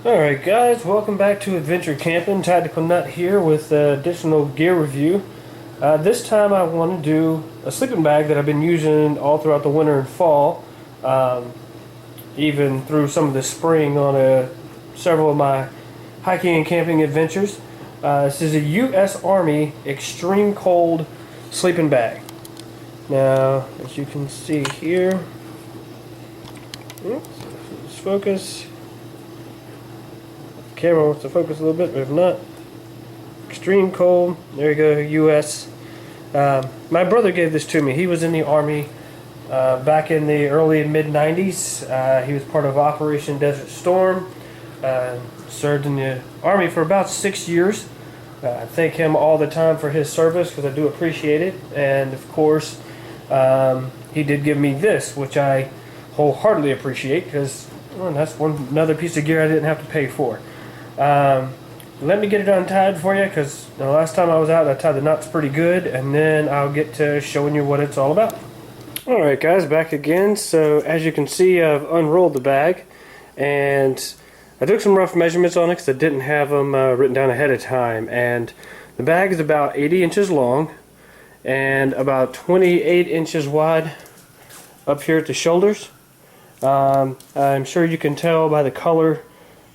Alright guys, welcome back to Adventure Camping. Tactical Nut here with additional gear review. This time I want to do a sleeping bag that I've been using all throughout the winter and fall, even through some of the spring on several of my hiking and camping adventures. This is a U.S. Army extreme cold sleeping bag. Now, as you can see here, oops, let's focus. Camera wants to focus a little bit, but if not, extreme cold. There you go, U.S. My brother gave this to me. He was in the Army back in the early and mid 90s. He was part of Operation Desert Storm. Served in the Army for about 6 years. I thank him all the time for his service because I do appreciate it. And of course, he did give me this, which I wholeheartedly appreciate because that's another piece of gear I didn't have to pay for. Let me get it untied for you because the last time I was out I tied the knots pretty good, and then I'll get to showing you what it's all about. Alright guys, back again. So as you can see, I've unrolled the bag and I took some rough measurements on it because I didn't have them written down ahead of time, and the bag is about 80 inches long and about 28 inches wide up here at the shoulders. I'm sure you can tell by the color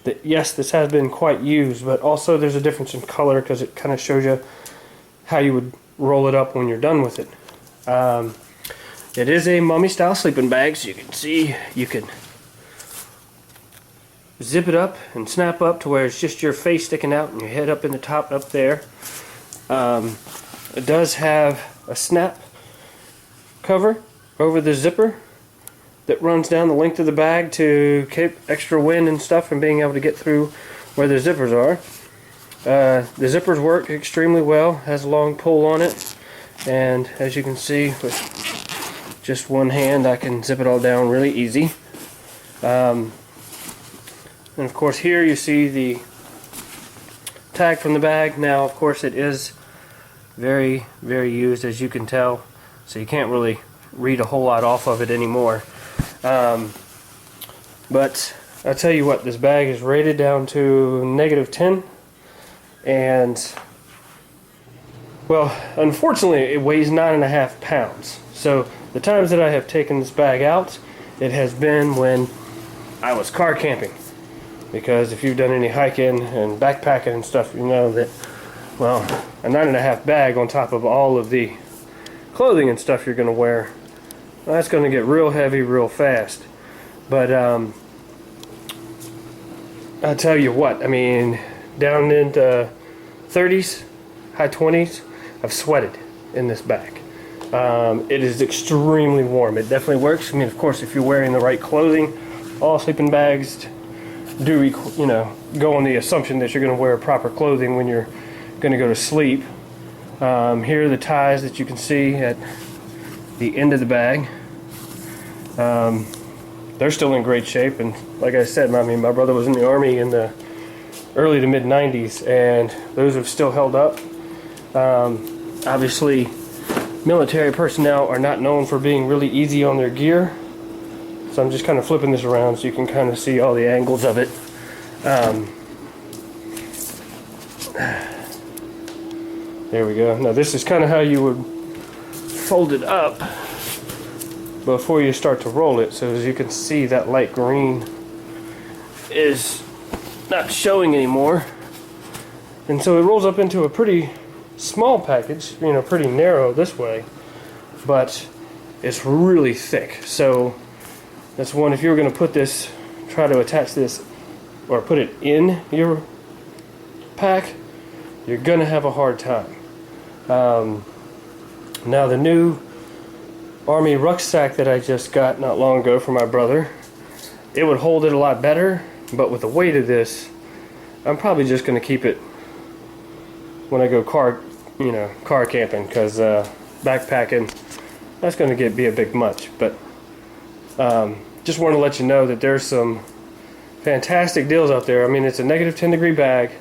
that yes, this has been quite used, but also there's a difference in color because it kind of shows you how you would roll it up when you're done with it. It is a mummy style sleeping bag, so you can see you can zip it up and snap up to where it's just your face sticking out and your head up in the top up there. It does have a snap cover over the zipper that runs down the length of the bag to keep extra wind and stuff from being able to get through where the zippers are. The zippers work extremely well, has a long pull on it, and as you can see with just one hand I can zip it all down really easy. And of course here you see the tag from the bag. Now of course it is very used, as you can tell, so you can't really read a whole lot off of it anymore. But I'll tell you what, this bag is rated down to -10, and well, unfortunately it weighs 9.5 pounds. So the times that I have taken this bag out, it has been when I was car camping, because if you've done any hiking and backpacking and stuff, you know that, well, a 9.5 bag on top of all of the clothing and stuff you're going to wear, that's going to get real heavy real fast. But I'll tell you what, I mean, down into 30s, high 20s, I've sweated in this bag. It is extremely warm. It definitely works. I mean, of course, if you're wearing the right clothing, all sleeping bags do, you know, go on the assumption that you're going to wear proper clothing when you're going to go to sleep. Here are the ties that you can see at the end of the bag. They're still in great shape, and like I said, I mean, my brother was in the Army in the early to mid 90s, and those have still held up. Obviously, military personnel are not known for being really easy on their gear, so I'm just kind of flipping this around so you can kind of see all the angles of it. There we go. Now this is kind of how you would fold it up before you start to roll it. So as you can see, that light green is not showing anymore, and so it rolls up into a pretty small package, you know, pretty narrow this way, but it's really thick. So that's one, if you were going to put this, try to attach this or put it in your pack, you're going to have a hard time. Now the new Army rucksack that I just got not long ago for my brother, it would hold it a lot better, but with the weight of this, I'm probably just going to keep it when I go car camping, because backpacking, that's going to be a bit much. But just want to let you know that there's some fantastic deals out there. I mean, it's a -10 degree bag,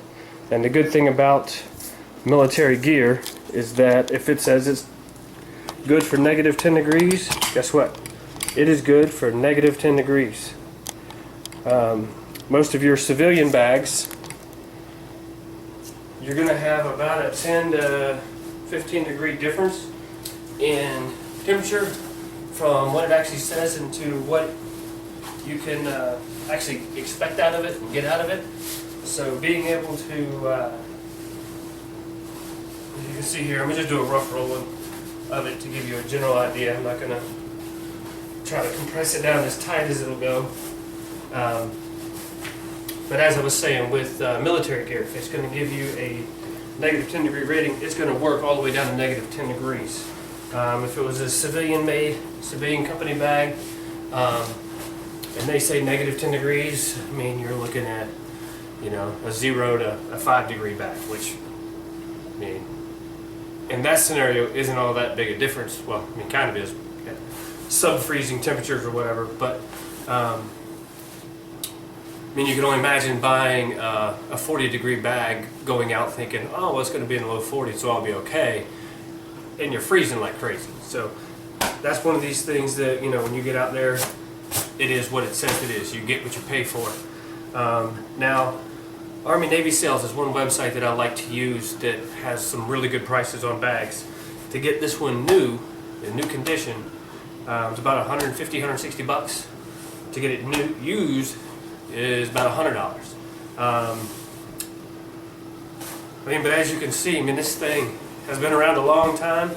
and the good thing about military gear is that if it says it's good for -10 degrees, guess what? It is good for -10 degrees. most of your civilian bags, you're going to have about a 10 to 15 degree difference in temperature from what it actually says into what you can actually expect out of it and get out of it. So being able to, as you can see here, I'm going to just do a rough roll of it to give you a general idea. I'm not going to try to compress it down as tight as it'll go. But as I was saying, with military gear, if it's going to give you a negative 10 degree rating, it's going to work all the way down to negative 10 degrees. If it was a civilian made, civilian company bag, and they say negative 10 degrees, I mean, you're looking at, you know, a 0 to a 5 degree bag, which, I mean, in that scenario isn't all that big a difference. Well, I mean, kind of is at sub-freezing temperatures or whatever, but I mean, you can only imagine buying a 40 degree bag, going out thinking, oh, well, it's going to be in the low 40s, so I'll be okay, and you're freezing like crazy. So that's one of these things that, you know, when you get out there, it is what it says it is. You get what you pay for. Now, Army Navy Sales is one website that I like to use that has some really good prices on bags. To get this one new, in new condition, it's about 150, 160 bucks. To get it new, used, is about $100. I mean, but as you can see, I mean, this thing has been around a long time.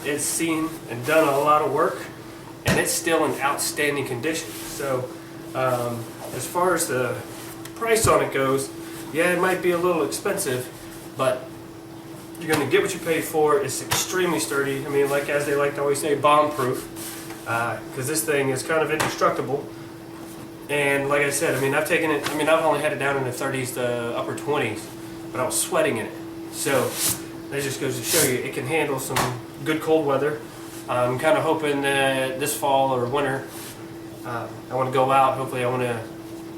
It's seen and done a lot of work, and it's still in outstanding condition. So, as far as the price on it goes, yeah, it might be a little expensive, but you're going to get what you pay for. It's extremely sturdy. I mean, like as they like to always say, bomb-proof, because this thing is kind of indestructible. And like I said, I mean, I've taken it, I mean, I've only had it down in the 30s to upper 20s, but I was sweating in it. So that just goes to show you, it can handle some good cold weather. I'm kind of hoping that this fall or winter, I want to go out. Hopefully I want to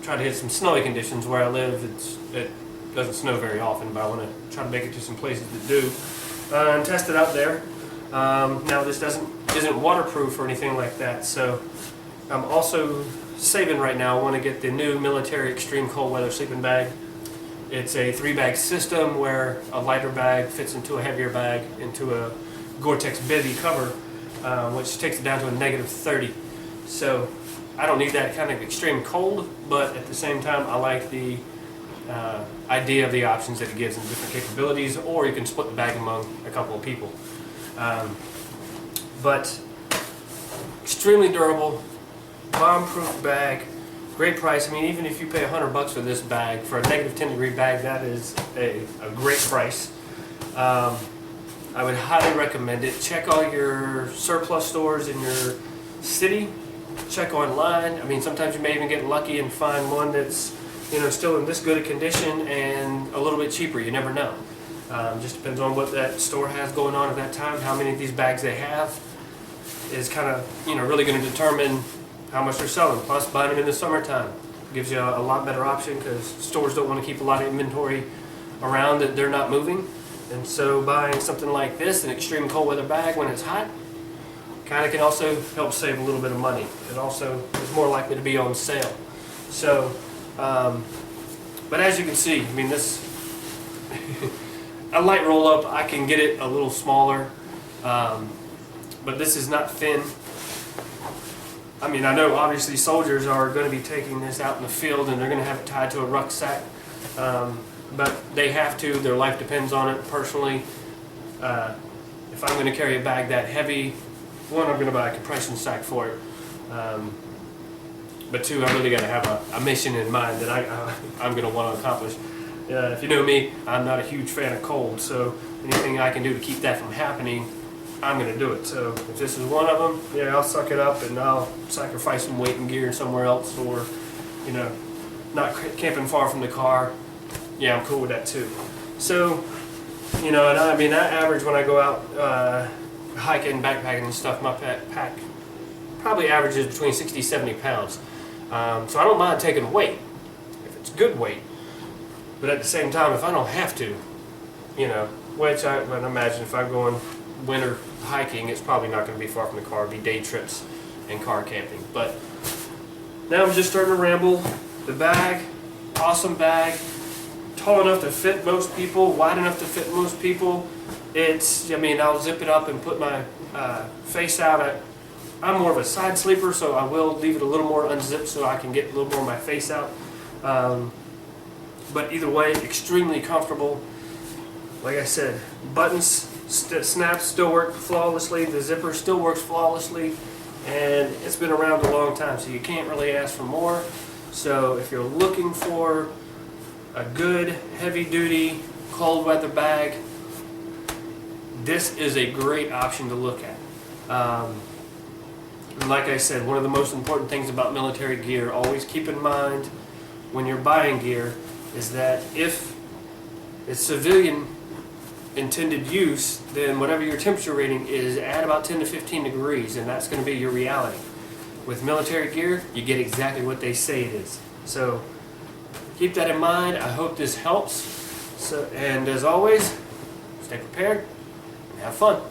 try to hit some snowy conditions where I live. It doesn't snow very often, but I want to try to make it to some places that do, and test it out there. Now this isn't waterproof or anything like that, so I'm also saving right now. I want to get the new military extreme cold weather sleeping bag. It's a 3-bag system where a lighter bag fits into a heavier bag into a Gore-Tex bivy cover, which takes it down to a negative 30. So I don't need that kind of extreme cold, but at the same time I like the idea of the options that it gives and different capabilities, or you can split the bag among a couple of people. But extremely durable, bomb-proof bag, great price. I mean, even if you pay $100 for this bag, for a negative 10 degree bag, that is a great price. I would highly recommend it. Check all your surplus stores in your city. Check online. I mean, sometimes you may even get lucky and find one that's, you know, still in this good a condition and a little bit cheaper. You never know. Just depends on what that store has going on at that time. How many of these bags they have is kind of, you know, really going to determine how much they're selling. Plus, buying them in the summertime gives you a lot better option, because stores don't want to keep a lot of inventory around that they're not moving. And so buying something like this, an extreme cold weather bag when it's hot, kind of can also help save a little bit of money. It also is more likely to be on sale. So, but as you can see, I mean, this a light roll up, I can get it a little smaller, but this is not thin. I mean, I know obviously soldiers are going to be taking this out in the field and they're going to have it tied to a rucksack, but they have to. Their life depends on it. Personally, if I'm going to carry a bag that heavy, one, I'm going to buy a compression sack for it, but two, I really got to have a mission in mind that I'm going to want to accomplish. If you know me, I'm not a huge fan of cold, so anything I can do to keep that from happening, I'm going to do it. So if this is one of them, yeah, I'll suck it up and I'll sacrifice some weight and gear somewhere else, or, you know, not camping far from the car. Yeah, I'm cool with that too. So, you know, and I mean, I average when I go out hiking, backpacking and stuff, my pack probably averages between 60, 70 pounds. So I don't mind taking weight if it's good weight. But at the same time, if I don't have to, you know, which I would imagine if I'm going winter hiking, it's probably not going to be far from the car. It'd be day trips and car camping. But now I'm just starting to ramble. The bag, awesome bag, tall enough to fit most people, wide enough to fit most people. I mean, I'll zip it up and put my face out. I'm more of a side sleeper, so I will leave it a little more unzipped so I can get a little more of my face out. But either way, extremely comfortable. Like I said, buttons, snaps still work flawlessly. The zipper still works flawlessly. And it's been around a long time, so you can't really ask for more. So if you're looking for a good, heavy-duty, cold-weather bag, this is a great option to look at. And like I said, one of the most important things about military gear, always keep in mind when you're buying gear, is that if it's civilian intended use, then whatever your temperature rating is, add about 10 to 15 degrees, and that's going to be your reality. With military gear, you get exactly what they say it is. So keep that in mind. I hope this helps. And as always, stay prepared and have fun.